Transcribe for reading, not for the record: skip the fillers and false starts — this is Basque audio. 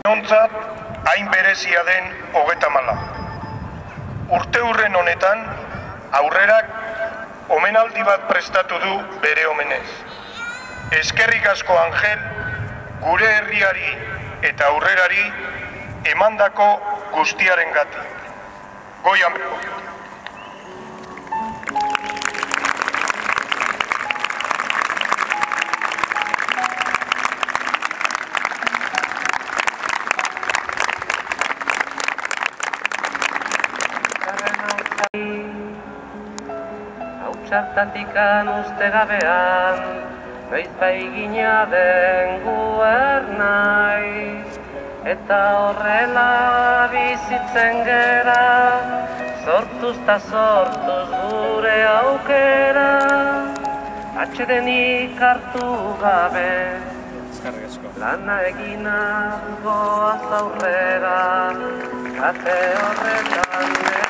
Denontzat hain berezia den 34. Urte hurren honetan, aurrerak omenaldi bat prestatu du bere omenez. Eskerrik asko Angel, gure herriari eta aurrerari emandako guztiarengatik. Goian beko. Hautxartatikan uste gabean, noiz baigina den guernai. Eta horrela bizitzen gera, sortuz ta sortuz gure aukera. Atxedenik hartu gabe, lana egina goaz aurrera, kate horretan